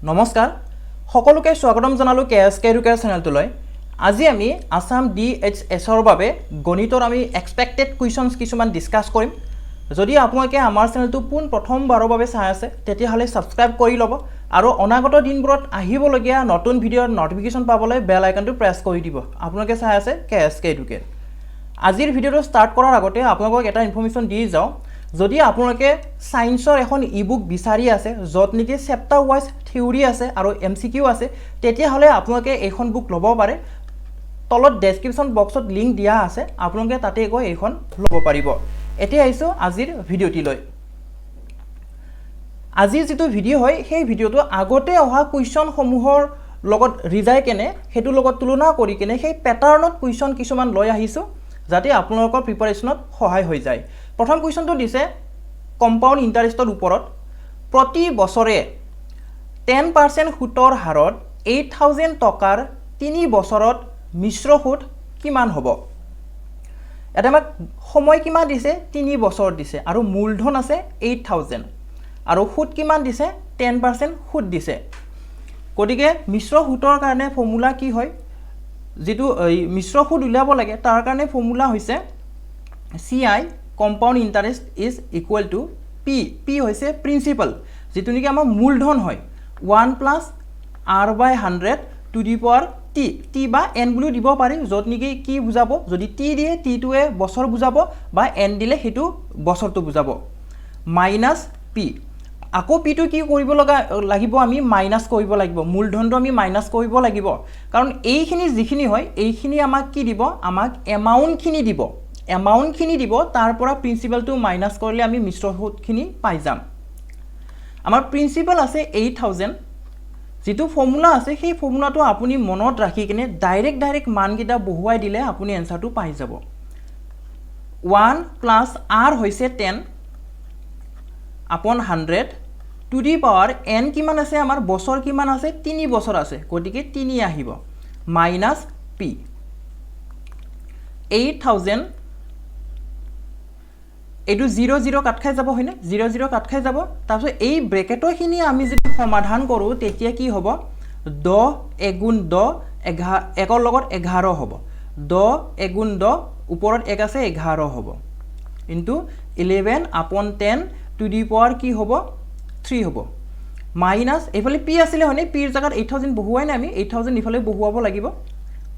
নমস্কাৰ সকলোকে স্বাগতম জনালো কেএসকে এডুকেয়াৰ চেনেলটোলৈ আজি আমি আসাম ডিএইচএছৰ বাবে গণিতৰ আমি এক্সপেক্টেড কুৱেশ্যনছ কিছুমান ডিসকাস কৰিম যদি আপোনালোকে আমাৰ চেনেলটো পোন প্ৰথমবাৰৰ বাবে চাই আছে তেতিয়াহলে সাবস্ক্ৰাইব কৰি ল'ব আৰু অনাগত দিনবোৰত আহিবলগীয়া নতুন ভিডিঅ'ৰ নটিফিকেশন পাবলৈ বেল আইকনটো প্ৰেছ কৰি দিব আপোনালোকে চাই আছে কেএসকে এডুকেয়াৰ আজিৰ ভিডিঅ'টো ষ্টাৰ্ট কৰাৰ আগতে আপোনালোকক এটা ইনফৰমেশন দি যাও যদি আপোনালোকে সায়েন্সৰ এখন ইবুক বিচাৰি আছে যত নেকি চেপ্টাৰ ওয়াইজ থিওৰি আছে আৰু এমসিকিউ আছে তেতিয়াহলে আপোনালোকে এইখন বুক ল'ব পাৰে তলত ডেসক্ৰিপশন বক্সত লিংক দিয়া আছে আপোনালোকে তাতে গৈ এইখন ল'ব পাৰিব এতিয়া আইছো আজিৰ ভিডিঅ'টি লৈ আজিৰ যেটো ভিডিঅ' হয় সেই ভিডিঅ'টো আগতে অহা কুৱেশ্যন সমূহৰ লগত ৰিজাই কেনে হেতু লগত তুলনা কৰি কেনে সেই প্যাটাৰ্ণত কুৱেশ্যন কিছুমান লৈ আহিছো যাতে আপোনালোকৰ প্ৰিপাৰেচনত সহায় হৈ যায় প্ৰথম কুৱেশ্যনটো দিছে কম্পাউণ্ড ইন্টাৰেষ্টৰ ওপৰত প্ৰতি বছৰে 10% সুতৰ হাৰত 8000 টকাৰ 3 বছৰত মিশ্ৰ সুত কিমান হ'ব এটা আমাক সময় কিমান দিছে 3 বছৰ দিছে আৰু মূলধন আছে 8000 আৰু সুত কিমান দিছে 10% সুত দিছে গতিকে মিশ্ৰ সুতৰ কাৰণে ফৰ্মুলা কি হয় যেটো মিশ্ৰ সুত উলিয়াব লাগে তাৰ কাৰণে ফৰ্মুলা হৈছে CI compound interest is equal to P होइसे प्रिंसिपल जेतु निके आमा मूलधन होय 1 plus r by 100 to the power t बा n बुलु दिबो पारि जत निके की बुझाबो जदि t दिए t टुए बছৰ बुझाबो बा n दिले हेतु बছৰটো बुझाबो माइनस p আকৌ p টু কি কৰিব লাগিব আমি মাইনাস কৰিব লাগিব মূলধনটো আমি মাইনাস কৰিব লাগিব কাৰণ এইখিনি যিখিনি হয় এইখিনি আমাক কি দিব আমাক এমাউন্ট খিনি দিব এমাউন্ট খিনি দিব তাৰ পৰা প্ৰিন্সিপালটো মাইনাস কৰিলে আমি মিশ্ৰ সুত খিনি পাই যাম আমাৰ প্ৰিন্সিপাল আছে 8000 যেটো ফৰ্মুলা আছে সেই ফৰ্মুলাটো আপুনি মনত ৰাখি কিনে ডাইৰেক্ট মান কিটা বহুৱাই দিলে আপুনি এনসাৰটো পাই যাব 1 plus r হৈছে 10 upon 100 to the power n কিমান আছে আমাৰ বছৰ কিমান আছে 3 বছৰ আছে গতিকে 3 আহিব minus p 8000 এটো 00 কাট খাই যাব হয়নে 00 কাট খাই যাব তাৰপিছত এই ব্ৰেকেটৰখিনি আমি যদি সমাধান কৰো তেতিয়া কি হ'ব 10 এগুণ 10 11 লগত 11 হ'ব 10 এগুণ 10 ওপৰত 1 আছে 11 হ'ব into 11 upon 10 to the power কি হ'ব 3 হ'ব মাইনাস এফালে p আছিল হয়নে p এর জায়গাত 8000 বহুৱাই না আমি 8000 ইফালে বহুৱাব লাগিব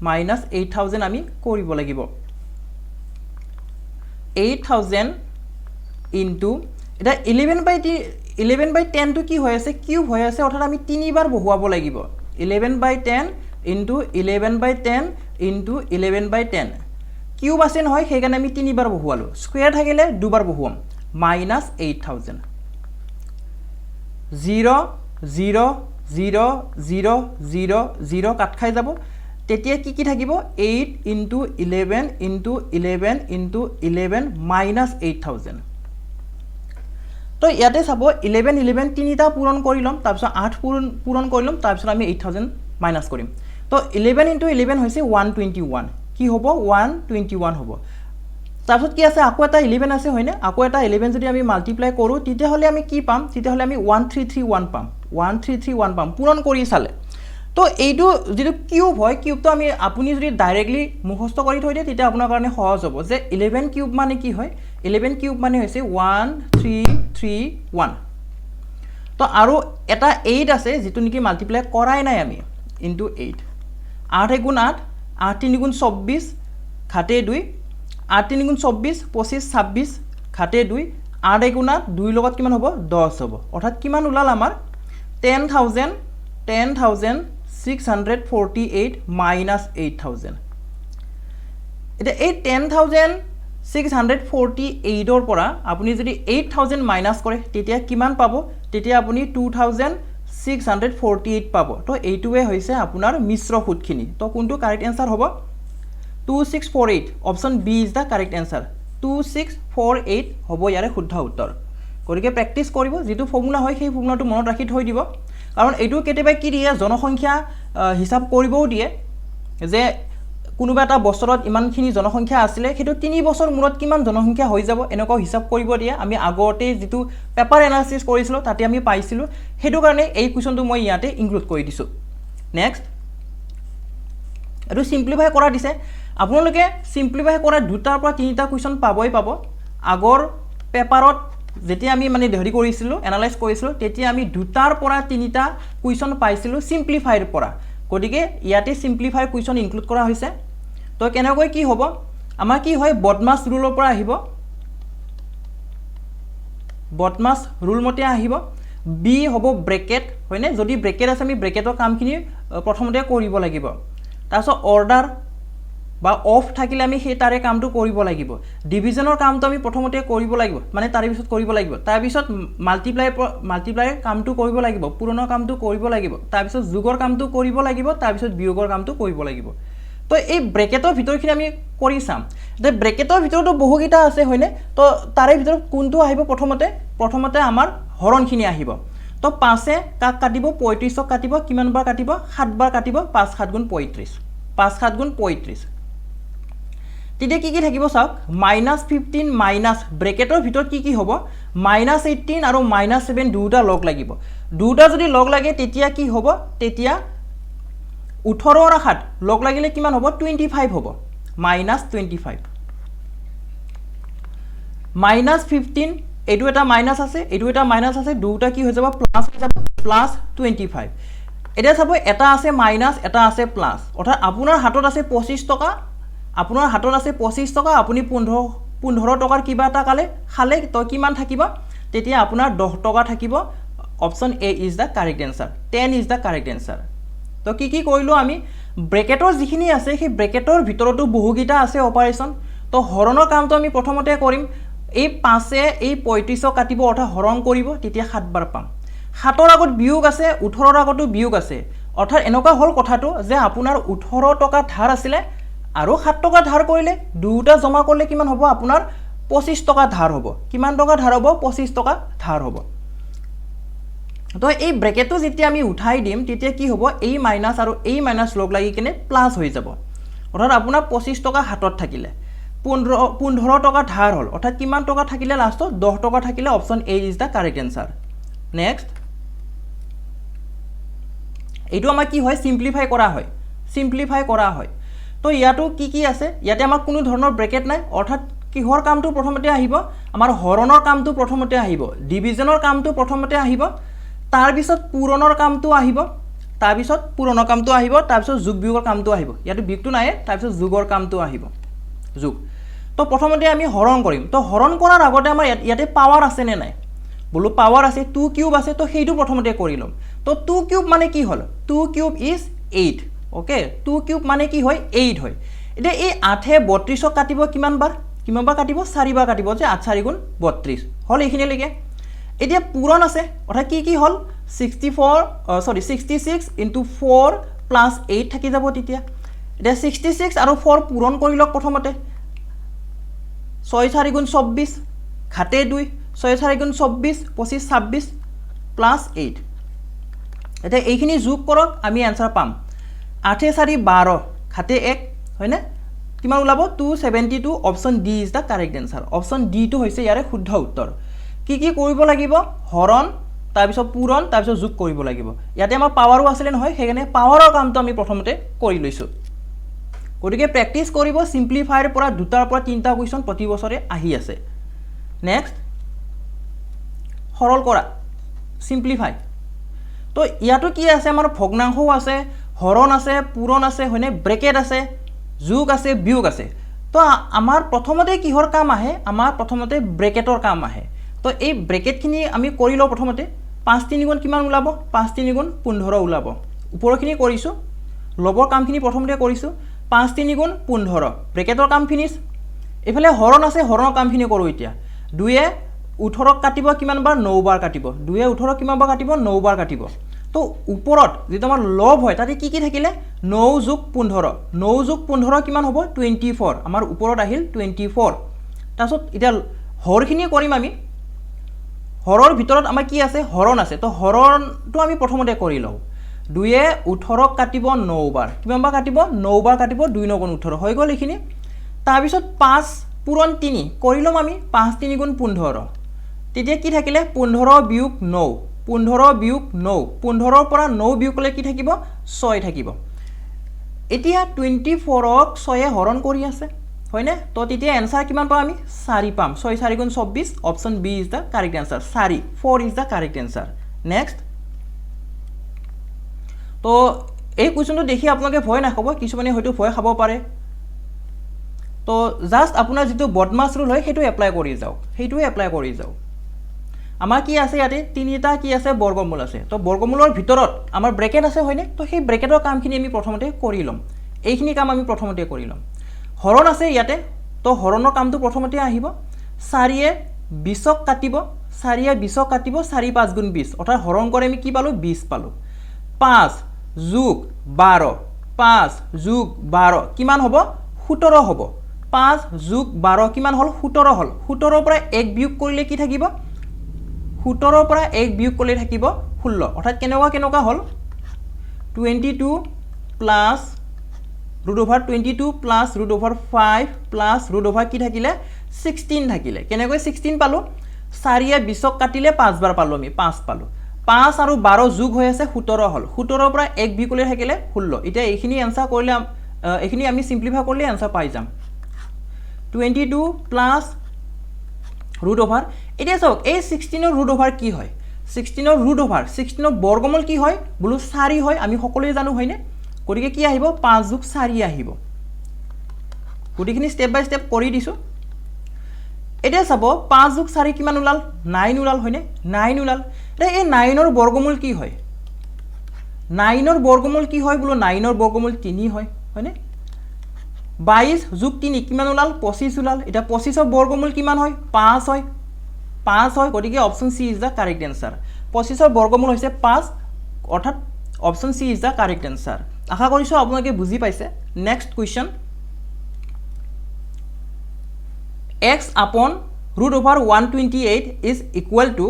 মাইনাস 8000 আমি কৰিব লাগিব 8000 into এটা 11 by 10 to কি হৈ আছে কিউব হৈ আছে অৰ্থাৎ আমি 3 বাৰ বহুৱাব লাগিব 11 by 10 into 11 by 10 into 11 by 10 cube আছে নহয় সেই কাৰণে আমি 3 বাৰ বহুৱালো স্কয়াৰ থাকিলে দুবাৰ বহুৱাম minus 8000 0 0 0 0 0 0 কাট খাই যাব তেতিয়া কি থাকিব 8 into 11 into 11 into 11 minus 8000 তো ইয়াতে চাব 11 11 তিনিটা পূৰণ কৰি লম তাৰপিছত 8 পূৰণ কৰি লম তাৰপিছত আমি 8000 মাইনাস কৰিম তো 11 into 11 হৈছে 121 কি হ'ব 121 হ'ব তাৰপিছত কি আছে আকৌ এটা 11 আছে হয়নে আকৌ এটা 11 যদি আমি মাল্টিপ্লাই কৰো তেতিয়া হলে আমি কি পাম তেতিয়া হলে আমি 1331 পাম 1331 পাম পূৰণ কৰি চালে তো এইটো যেটো কিউব হয় কিউবটো আমি আপুনি যদি ডাইৰেক্টলি মুখস্থ কৰি থৈ দিয়ে তেতিয়া আপোনাৰ কাৰণে সহজ হ'ব যে 11 কিউব মানে কি হয় 11 কিউব মানে হৈছে 1331 তো আৰু এটা 8 আছে যেটো নেকি মাল্টিপ্লাই কৰাই নাই আমি ইনটু 8 8 এগুণ 8 8 3 গুণ 24 ঘাটে 2 8 3 গুণ 24 25 26 ঘাটে 2 8 এগুণ 8 2 লগত কিমান হ'ব 10 হ'ব অৰ্থাৎ কিমান উলাল আমাৰ 10648 minus 8000 এটা এই 10648 ৰ পৰা আপুনি যদি 8000 মাইনাস কৰে তেতিয়া কিমান পাব তেতিয়া আপুনি 2648 পাব তো এইটোৱে হৈছে আপোনাৰ মিশ্ৰ সুতখিনি তো কোনটো কাৰেক্ট আনসাৰ হ'ব 2648 option B is the correct answer 2648 হ'ব ইয়াৰে শুদ্ধ উত্তৰ গতিকে প্ৰ্যাকটিস কৰিব যেটো ফৰ্মুলা হয় সেই ফৰ্মুলাটো মনত ৰাখি থৈ দিব কাৰণ এইটো কেতিয়াবা কি দিয়ে জনসংখ্যা হিসাব কৰিবও দিয়ে যে কোনোবা এটা বছৰত ইমানখিনি জনসংখ্যা আছিলে সেইটো 3 বছৰ মূৰত কিমান জনসংখ্যা হৈ যাব এনেকুৱা হিচাপ কৰিব দিয়ে আমি আগতে যেটো পেপাৰ এনালাইসিস কৰিছিলো তাতে আমি পাইছিলো হেতু কাৰণে এই কোৱেশ্চনটো মই ইয়াতে ইনক্লুড কৰি দিছো নেক্সট এটো সিম্পলিফাই কৰা দিছে আপোনালোকে সিম্পলিফাই কৰা দুটাৰ পৰা তিনিটা কোৱেশ্চন পাবই পাব আগৰ পেপাৰত যেতিয়া আমি মানে হেৰি কৰিছিলো এনালাইজ কৰিছিলো তেতিয়া আমি দুটাৰ পৰা তিনিটা কোৱেশ্চন পাইছিলো সিম্পলিফাইৰ পৰা গতিকে ইয়াতে সিম্পলিফাই কোৱেশ্চন ইনক্লুড কৰা হৈছে তো কেনেকৈ কি হ'ব আমাৰ কি হয় বদমাছ ৰুলৰ পৰা আহিব বদমাছ ৰুল মতে আহিব বি হ'ব ব্ৰেকেট হয়নে যদি ব্ৰেকেট আছে আমি ব্ৰেকেটৰ কামখিনি প্ৰথমতে কৰিব লাগিব তাৰপিছত অৰ্ডাৰ বা অফ থাকিলে আমি সেই তাৰে কামটো কৰিব লাগিব ডিভিজনৰ কামটো আমি প্ৰথমতে কৰিব লাগিব মানে তাৰে পিছত কৰিব লাগিব তাৰ পিছত মাল্টিপ্লাই কামটো কৰিব লাগিব পূৰণৰ কামটো কৰিব লাগিব তাৰ পিছত যোগৰ কামটো কৰিব লাগিব তাৰ পিছত বিয়োগৰ কামটো কৰিব লাগিব তো এই ব্ৰেকেটৰ ভিতৰখিনি আমি কৰি চাম যে ব্ৰেকেটৰ ভিতৰতো বহুকিটা আছে হয়নে তো তাৰে ভিতৰত কোনটো আহিব প্ৰথমতে আমাৰ হৰণখিনি আহিব তো 5 এ কাক কাটিব 35 ক কাটিব কিমান বাৰ কাটিব 7 বাৰ কাটিব 5 7 গুণ 35 5 7 গুণ 35 তেতিয়া কি থাকিব চাওক -15 মাইনাস ব্ৰেকেটৰ ভিতৰত কি হ'ব -18 আৰু -7 দুটা লগ লাগিব দুটা যদি লগ লাগে তেতিয়া কি হ'ব তেতিয়া 18 আৰু 7 লগ লাগিলে কিমান হ'ব 25 হ'ব -25 -15 এটো এটা মাইনাস আছে এটো এটা মাইনাস আছে দুটা কি হৈ যাব প্লাস হৈ যাব +25 এটা চাব এটা আছে মাইনাস এটা আছে প্লাস অৰ্থাৎ আপোনাৰ হাতত আছে 25 টকা আপোনাৰ হাতত আছে 25 টকা আপুনি 15 টকাৰ কিবা এটা খালে তো কিমান থাকিব তেতিয়া আপোনাৰ 10 টকা থাকিব option A is the correct answer 10 is the correct answer তো কি কৰিলো আমি ব্ৰেকেটৰ যিখিনি আছে সেই ব্ৰেকেটৰ ভিতৰতো বহুকিটা আছে অপাৰেচন তো হৰণৰ কামটো আমি প্ৰথমতে কৰিম এই 5 এ এই 35 কাটিব অৰ্থাৎ হৰণ কৰিব তেতিয়া 7 বাৰ পাম 7ৰ আগত বিয়োগ আছে 18ৰ আগতো বিয়োগ আছে অৰ্থাৎ এনেকুৱা হল কথাটো যে আপোনাৰ 18 টকা ধাৰ আছিল আৰু 7 টকা ধাৰ কৰিলে দুটা জমা কৰিলে কিমান হ'ব আপোনাৰ 25 টকা ধাৰ হ'ব কিমান টকা ধাৰ হ'ব 25 টকা ধাৰ হ'ব তো এই ব্ৰেকেটটো যেতিয়া আমি উঠাই দিম তেতিয়া কি হ'ব এই মাইনাস আৰু এই মাইনাস লগ লাগি কিনে প্লাস হৈ যাব অৰ্থাৎ আপোনাৰ 25 টকা হাতত থাকিলে 15 টকা ধাৰ হল অৰ্থাৎ কিমান টকা থাকিলে লাষ্টত 10 টকা থাকিলে option A is the correct answer next এইটো আমাৰ কি হয় সিম্পলিফাই কৰা হয় তো ইয়াটো কি আছে ইয়াতে আমাৰ কোনো ধৰণৰ ব্ৰেকেট নাই অৰ্থাৎ কিহৰ কামটো প্ৰথমতে আহিব আমাৰ হৰণৰ কামটো প্ৰথমতে আহিব ডিভিজনৰ কামটো প্ৰথমতে আহিব তাৰ পিছত পূৰণৰ কামটো আহিব তাৰ পিছত যোগ বিয়োগৰ কামটো আহিব ইয়াতে বিয়োগটো নাই তাৰ পিছত যোগৰ কামটো আহিব যোগ তো প্ৰথমতে আমি হৰণ কৰিম তো হৰণ কৰাৰ আগতে আমাৰ ইয়াতে পাৱাৰ আছে নে নাই বলো পাৱাৰ আছে 2 কিউব আছে তো সেইটো প্ৰথমতে কৰি লম তো 2 কিউব মানে কি হল 2 কিউব ইজ 8 ওকে 2 কিউব মানে কি হয় 8 হয় এটা এই 8 এ 32 কাটিব কিমান বাৰ কাটিব 4 বাৰ কাটিব যে 8 4 গুণ 32 হল এইখিনি লৈকে এতিয়া পূৰণ আছে অৰ্থাৎ কি হল 66 into 4 plus 8 থাকি যাব তেতিয়া এটা 66 আৰু 4 পূৰণ কৰি লওক প্ৰথমতে 6 4 গুণ 24 ঘাটে 2 6 4 গুণ 24 25 26 plus 8 এটা এইখিনি যোগ কৰক আমি आंसर পাম 8 4 12 ঘাটে 1 হয়নে কিমান ওলাব 272 option D is the correct answer option D টো হৈছে ইয়াৰে শুদ্ধ উত্তৰ কি কৰিব লাগিব হৰণ তাৰ পিছত পূৰণ তাৰ পিছত যোগ কৰিব লাগিব ইয়াতে আমাৰ পাৱাৰো আছিল নহয় হেগনে পাৱাৰৰ কামটো আমি প্ৰথমতে কৰি লৈছো গতিকে প্ৰেক্টিস কৰিব সিম্পলিফাইৰ পৰা দুটাৰ পৰা তিনটা কোৱেশ্চন প্ৰতি বছৰে আহি আছে নেক্সট সৰল কৰা সিম্পলিফাই তো ইয়াটো কি আছে আমাৰ ভগ্নাংশও আছে হৰণ আছে পূৰণ আছে হয়নে ব্ৰেকেট আছে যোগ আছে বিয়োগ আছে তো আমাৰ প্ৰথমতে কিহৰ কাম আহে আমাৰ প্ৰথমতে ব্ৰেকেটৰ কাম আহে তো এই ব্ৰেকেটখিনি আমি কৰি লও প্ৰথমতে 5 3 গুণ কিমান ওলাব 5 3 গুণ 15 ওলাব উপৰখিনি কৰিছো লবৰ কামখিনি প্ৰথমতে কৰিছো 5 3 গুণ 15 ব্ৰেকেটৰ কাম ফিনিশ এফালে হৰণ আছে হৰণৰ কামখিনি কৰো এতিয়া 2 এ 18 কাটিব কিমান বাৰ 9 বাৰ কাটিব 2 এ 18 কিমান বাৰ কাটিব 9 বাৰ কাটিব তো উপৰত যেটো আমাৰ লব হয় তাতে কি থাকিলে 9 যোগ 15 কিমান হ'ব 24 আমাৰ উপৰত আহিল 24 তাৰছত এটা হৰখিনি কৰিম আমি হৰৰ ভিতৰত আমাৰ কি আছে হৰণ আছে তো হৰণটো আমি প্ৰথমতে কৰি লও 2 18 কাটিব 9 বাৰ কিমান বাৰ কাটিব 9 বাৰ কাটিব 2 9 18 হৈ গ'ল এইখিনি তাৰ পিছত 5 পূৰণ 3 কৰি লম আমি 5 3 গুণ 15 তেতিয়া কি থাকিলে 15 বিয়োগ 9 15 বিয়োগ 9 15 ৰ পৰা 9 বিয়োগ কৰিলে কি থাকিব 6 থাকিব এতিয়া 24ক 6 হৰণ কৰি আছে হয়নে তো তেতিয়া आंसर কিমান পাম আমি 4 পাম 6 4 গুণ 24 option B is the correct answer 4 is the correct answer next তো এই কোৱেশ্চনটো দেখি আপোনালোকে ভয় নাখাব কিছুমানে হয়তো ভয় খাব পাৰে তো জাস্ট আপোনাৰ যেটো বদমাছ ৰুল হয় হেতু এপ্লাই কৰি যাওক হেতুৱে এপ্লাই কৰি যাওক আমাৰ কি আছে ইয়াতে তিনিটা কি আছে বৰ্গমূল আছে তো বৰ্গমূলৰ ভিতৰত আমাৰ ব্ৰেকেট আছে হয়নে তো সেই ব্ৰেকেটৰ কামখিনি আমি প্ৰথমতে কৰি লম এইখিনি কাম আমি প্ৰথমতে কৰি লম হৰণ আছে ইয়াতে তো হৰণৰ কামটো প্ৰথমতে আহিব 4 এ 20ক কাটিব 4 এ 20ক কাটিব 4 5 গুণ 20 অৰ্থাৎ হৰণ কৰি আমি কি পালো 20 পালো 5 যোগ 12 5 যোগ 12 কিমান হ'ব 17 হ'ব 5 যোগ 12 কিমান হল 17 হল 17 পৰা 1 বিয়োগ কৰিলে কি থাকিব 17 পৰা 1 বিয়োগ কৰিলে থাকিব 16 অৰ্থাৎ কেনেকুৱা হল 22 plus root over 22 plus root over 5 plus root over কি থাকিলে 16 থাকিলে কেনেকৈ 16 পালো 4 এ 20ক কাটিলে 5 বাৰ পালো আমি 5 পালো 5 আৰু 12 যোগ হৈ আছে 17 হল 17 পৰা 1 বিয়োগ কৰিলে থাকিলে 16 এতিয়া এইখিনি आंसर কৰিলে এইখিনি আমি সিম্পলিফাই কৰিলে आंसर পাই যাম 22 plus root over এতিয়া চাওক এই 16 ৰ root over কি হয় 16 ৰ root over 16 ৰ বৰ্গমূল কি হয় বলু 4 হয় আমি সকলোৱে জানো হয়নে গতিকে কি আহিব 5 যোগ 4 আহিব গতিখিনি স্টেপ বাই স্টেপ কৰি দিছো এটা চাব 5 যোগ 4 কিমান উলাল 9 উলাল হয়নে 9 উলাল এটা এই 9 ৰ বৰ্গমূল কি হয় 9 ৰ বৰ্গমূল কি হয় বলু 9 ৰ বৰ্গমূল 3 হয় হয়নে 22 যোগ 3 কিমান উলাল 25 উলাল এটা 25 ৰ বৰ্গমূল কিমান হয় 5 হয় 5 হয় গতিকে option C is the correct answer 25 ৰ বৰ্গমূল হৈছে 5 অৰ্থাৎ option C is the correct answer আশা কৰিছো আপোনালোকে বুজি পাইছে next question x upon root over 128 is equal to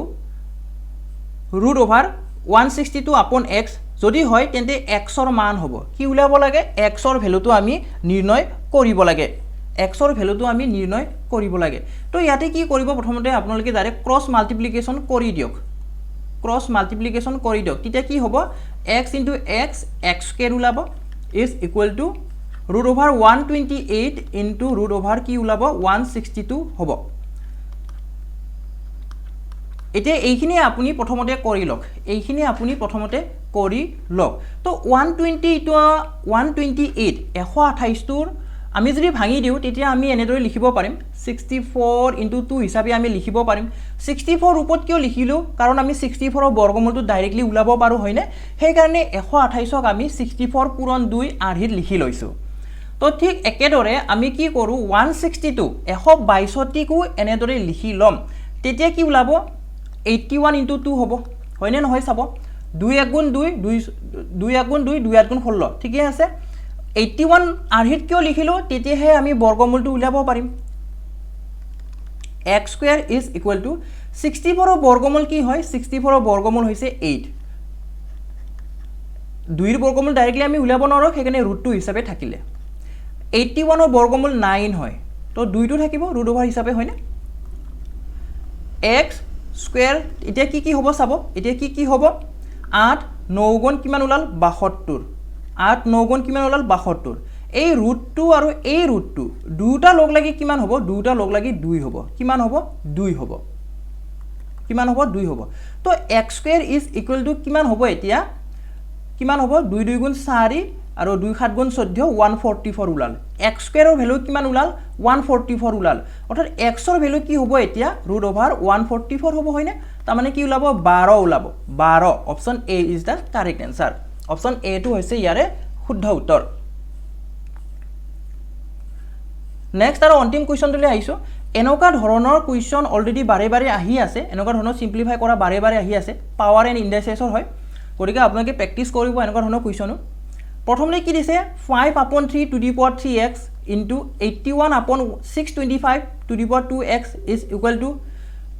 root over 162 upon x যদি হয় তেন্তে x ৰ মান হ'ব কি উলাব লাগে x ৰ ভ্যালুটো আমি নিৰ্ণয় কৰিব লাগে x ৰ ভ্যালুটো আমি নিৰ্ণয় কৰিব লাগে তো ইয়াতে কি কৰিব প্ৰথমতে আপোনালোকে ডাইৰেক্ট ক্ৰস মাল্টিপ্লিকেশন কৰি দিওক ক্ৰস মাল্টিপ্লিকেশন কৰি দিওক তেতিয়া কি হ'ব x into x x square উলাব is equal to root over 128 into root over কি উলাব 162 হ'ব এতিয়া এইখিনি আপুনি প্ৰথমতে কৰি লওক এইখিনি আপুনি প্ৰথমতে কৰি লওক তো 128 128 টোৰ আমি যদি ভাঙি দিও তেতিয়া আমি এনেদৰে লিখিব পাৰিম 64 into 2 হিচাপে আমি লিখিব পাৰিম 64 ৰূপত কিয় লিখিলো কাৰণ আমি 64 ৰ বৰ্গমূলটো ডাইৰেক্টলি উলাব পাৰো হয়নে সেই কাৰণে 128ক আমি 64 পূৰণ 2 আৰহিত লিখি লৈছো তো ঠিক একেদৰে আমি কি কৰো 162 122 টিকো এনেদৰে লিখি লম তেতিয়া কি উলাব 81 into 2 হ'ব হয়নে নহয় চাব 2 1 গুণ 2 2 1 গুণ 2 2 8 গুণ 16 ঠিকই আছে 81 আৰহিত কিয় লিখিলো তেতিয়াহে আমি বৰ্গমূলটো উলাব পাৰিম x square is equal to 64 ৰ বৰ্গমূল কি হয় 64 ৰ বৰ্গমূল হৈছে 8 2 ৰ বৰ্গমূল ডাইৰেক্টলি আমি উলাব নোৱাৰো সেইকাৰণে √2 হিচাপে থাকিলে 81 ৰ বৰ্গমূল 9 হয় তো 2 টো থাকিব ৰুট ওভাৰ হিচাপে হয়নে x স্কয়াৰ এতিয়া কি হ'ব চাব এতিয়া কি হ'ব 8 9 গুণ কিমান উলাল 72 8 9 গুণ কিমান উলাল 72 এই √2 আৰু এই √2 দুটা লগ লাগি কিমান হ'ব দুটা লগ লাগি 2 হ'ব কিমান হ'ব 2 হ'ব কিমান হ'ব 2 হ'ব তো x square is equal to কিমান হ'ব এতিয়া কিমান হ'ব 2 2 গুণ 4 আৰু 2 7 গুণ 14 144 উলাল x স্কয়াৰৰ ভ্যালু কিমান উলাল 144 উলাল অৰ্থাৎ x ৰ ভ্যালু কি হ'ব এতিয়া √144 হ'ব হয়নে তাৰ মানে কি উলাব 12 উলাব 12 option A is the correct answer option A টো হৈছে ইয়াৰে শুদ্ধ উত্তৰ নেক্সট আৰু অন্তিম কোৱেশ্চনটো আইছো এনেকুৱা ধৰণৰ কোৱেশ্চন অলৰেডি বাৰে বাৰে আহি আছে এনেকুৱা ধৰণৰ সিম্পলিফাই কৰা বাৰে বাৰে আহি আছে পাৱাৰ এণ্ড ইন্ডাইসেছৰ হয় গতিকে আপোনালোকে প্ৰেক্টিস কৰিব এনেকুৱা ধৰণৰ কোৱেশ্চনো প্ৰথমতে কি দিছে 5 upon 3 to the power 3x into 81 upon 625 to the power 2x is equal to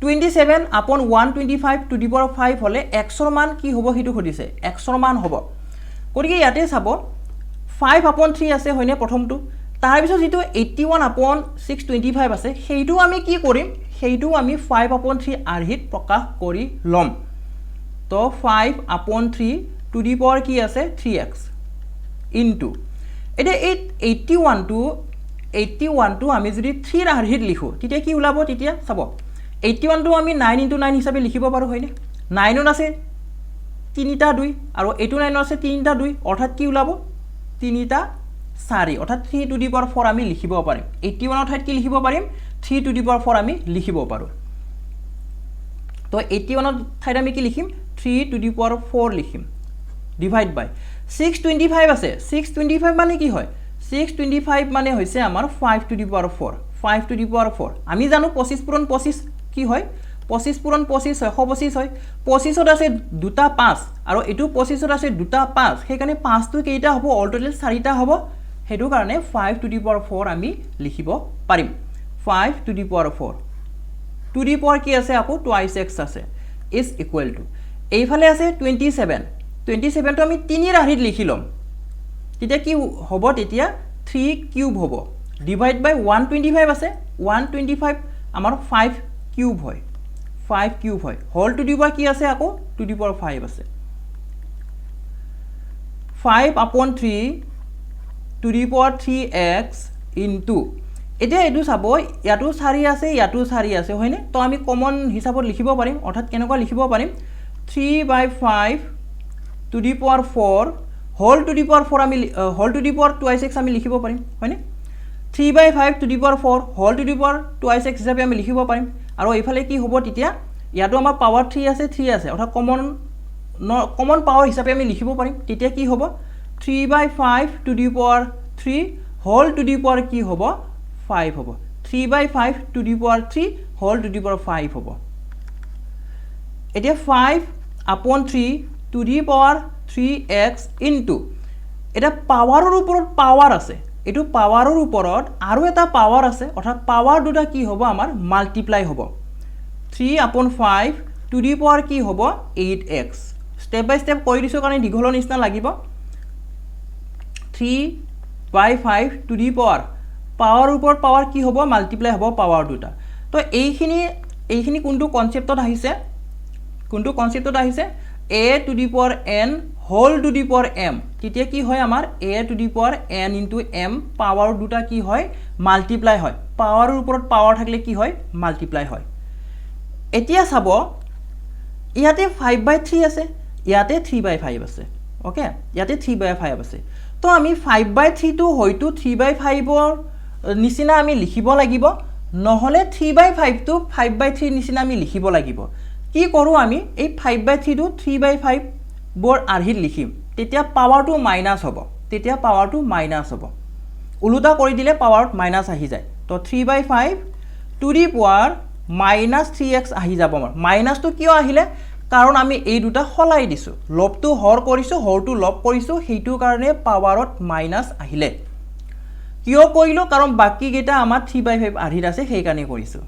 27 upon 125 to the power 5 হলে x ৰ মান কি হ'ব হিটো খুদিছে x ৰ মান হ'ব গতিকে ইয়াতে চাব 5/3 আছে হয়নে প্ৰথমটো তাৰ পিছত যেটো 81/625 আছে সেইটো আমি কি কৰিম সেইটো আমি 5/3 আৰ্হিত প্ৰকাশ কৰি লম তো 5/3 টু দি পাৱাৰ কি আছে 3x ইনটু এটা 81 টো আমি যদি 3 আৰ্হিত লিখো তেতিয়া কি ওলাব তেতিয়া চাব 81 টো আমি 9 * 9 হিচাপে লিখিব পাৰো হয়নে 9 ত আছে 3টা 2 আৰু 89 আছে 3টা 2 অৰ্থাৎ কি ওলাব 3টা 4 অৰ্থাৎ 3 টু দি পাৱাৰ 4 আমি লিখিব পাৰিম 81 অৰ্থাৎ কি লিখিব পাৰিম 3 টু দি পাৱাৰ 4 আমি লিখিব পাৰো তো 81 ঠাইত আমি কি লিখিম 3 টু দি পাৱাৰ 4 লিখিম ডিভাইড বাই 625 আছে 625 মানে কি হয় 625 মানে হৈছে আমাৰ 5 two the power 4 5 two the power 4 আমি জানো 25 পূৰণ 25 কি হয় 25 পূৰণ 25 হয় 125 হয় 25 ত আছে দুটা 5 আৰু এটো 25 ত আছে দুটা 5 সেইকাৰণে 5 টো কেইটা হ'ব অল টোটাল 4টা হ'ব হেতু কাৰণে 5 টু দি পাৱাৰ 4 আমি লিখিব পাৰিম 5 two the power 4 two the power কি আছে আকৌ টুৱাইস x আছে ইজ ইকুৱেল টু এইফালে আছে 27 টো আমি 3 আৰ্হিত লিখি লম তেতিয়া কি হ'ব তেতিয়া 3 কিউব হ'ব ডিভাইড বাই 125 আছে 125 আমাৰ 5 কিউব হয় 5 কিউব হয় হোল টু দি পাৱাৰ কি আছে আকৌ টু দি পাৱাৰ 5 আছে 5/3 two the power 3x into এতিয়া এটো চাব ইয়াটো 4 আছে ইয়াটো 4 আছে হয়নে তো আমি কমন হিচাপত লিখিব পাৰিম অৰ্থাৎ কেনেকুৱা লিখিব পাৰিম 3/5 to the power 4 whole to the power 4 আমি whole to the power 2x আমি লিখিব পাৰিম হয়নে 3/5 to the power 4 whole to the power 2x হিচাপে আমি লিখিব পাৰিম আৰু এইফালে কি হ'ব তেতিয়া ইয়াটো আমাৰ পাৱাৰ 3 আছে অৰ্থাৎ কমন পাৱাৰ হিচাপে আমি লিখিব পাৰিম তেতিয়া কি হ'ব 3/5 to the power 3 whole to the power কি হ'ব 5 হ'ব 3/5 to the power 3 whole to the power 5 হ'ব এতিয়া 5/3 two the power 3x into এটা পাৱাৰৰ ওপৰত পাৱাৰ আছে এটো পাৱাৰৰ ওপৰত আৰু এটা পাৱাৰ আছে অৰ্থাৎ পাৱাৰ দুটা কি হ'ব আমাৰ মাল্টিপ্লাই হ'ব 3/5 টু দি পাৱাৰ কি হ'ব 8x স্টেপ বাই স্টেপ কৰি দিছো কাৰণে দীঘলৰ নিচিনা লাগিব 3/5 টু দি পাৱাৰ পাৱাৰ ওপৰত পাৱাৰ কি হ'ব মাল্টিপ্লাই হ'ব পাৱাৰ দুটা তো এইখিনি কোনটো কনসেপ্টত আহিছে a to the power n whole to the power m তেতিয়া কি হয় আমাৰ a to the power n into m power দুটা কি হয় মাল্টিপ্লাই হয় পাৱাৰৰ ওপৰত পাৱাৰ থাকিলে কি হয় মাল্টিপ্লাই হয় এতিয়া চাব ইয়াতে 5/3 আছে ইয়াতে 3/5 আছে ওকে ইয়াতে 3/5 আছে তো আমি 5/3 টো হয়তো 3/5 নিচিনা আমি লিখিব লাগিব নহলে 3/5 টো 5/3 নিচিনা আমি লিখিব লাগিব কি কৰো আমি এই 5/3 টো 3/5 বৰ আৰ্হিত লিখিম তেতিয়া পাৱাৰটো মাইনাস হ'ব উলুটা কৰি দিলে পাৱাৰত মাইনাস আহি যায় তো 3/5 টু দি পাৱাৰ -3x আহি যাব আমাৰ মাইনাসটো কিয় আহিলে কাৰণ আমি এই দুটা হলাই দিছো লবটো হৰ কৰিছো হৰটো লব কৰিছো হেতু কাৰণে পাৱাৰত মাইনাস আহিলে কিয় কৰিলো কাৰণ বাকি কেটা আমাৰ 3/5 আৰ্হিত আছে সেই কাৰণে কৰিছো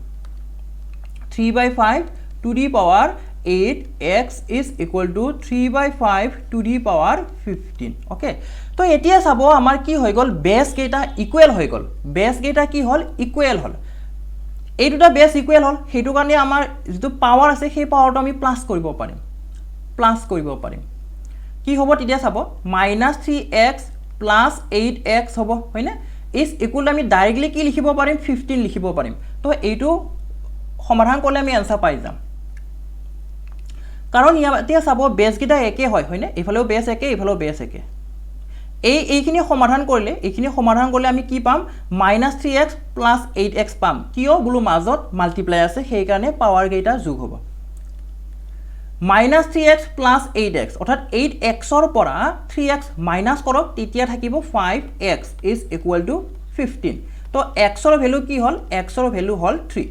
3/5 to the power 8x is equal to 3/5 to the power 15 okay তো এতিয়া চাব আমাৰ কি হৈ গল বেস কেটা ইকুৱেল হৈ গল বেস কেটা কি হল ইকুৱেল হল এই দুটা বেস ইকুৱেল হল হেতু কাৰণে আমাৰ যেটো পাৱাৰ আছে সেই পাৱাৰটো আমি প্লাস কৰিব পাৰিম কি হ'ব তেতিয়া চাব -3x + 8x হ'ব হয়নে is equal আমি ডাইৰেক্টলি কি লিখিব পাৰিম 15 লিখিব পাৰিম তো এইটো সমাধান কৰিলে আমি आंसर পাই যাম কাৰণ ইয়াতে চাব বেস গিটা একে হয়নে এফালেও বেস একে এফালেও বেস একে এইখিনি সমাধান কৰিলে আমি কি পাম -3x + 8x পাম কিয় বুলো মাজত মাল্টিপ্লাই আছে সেই কাৰণে পাৱাৰ গেটা যোগ হ'ব -3x + 8x অৰ্থাৎ 8x ৰ পৰা 3x মাইনাস কৰক তেতিয়া থাকিব 5x is equal to 15 তো x ৰ ভ্যালু কি হল x ৰ ভ্যালু হল 3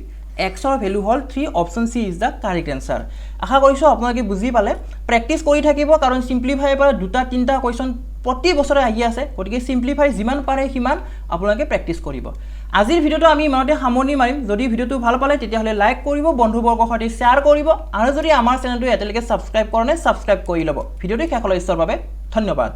x ৰ ভ্যালু হল 3 option C is the correct answer আশা কৰিছো আপোনালোকে বুজি পালে প্ৰেক্টিস কৰি থাকিব কাৰণ সিম্পলিফাই পৰা দুটা তিনটা কোৱেশ্চন প্ৰতি বছৰে আহি আছে গতিকে সিম্পলিফাই যিমান পাৰে সিমান আপোনালোকে প্ৰেক্টিস কৰিব আজিৰ ভিডিওটো আমি ইমানতে সামৰণি মাৰিম যদি ভিডিওটো ভাল পালে তেতিয়া হলে লাইক কৰিব বন্ধুবৰ্গৰ সৈতে শেয়াৰ কৰিব আৰু যদি আমাৰ চেনেলটো এতিয়ালৈকে সাবস্ক্ৰাইব কৰা নাই সাবস্ক্ৰাইব কৰি লব ভিডিওটো শেষলৈ চোৱাৰ বাবে ধন্যবাদ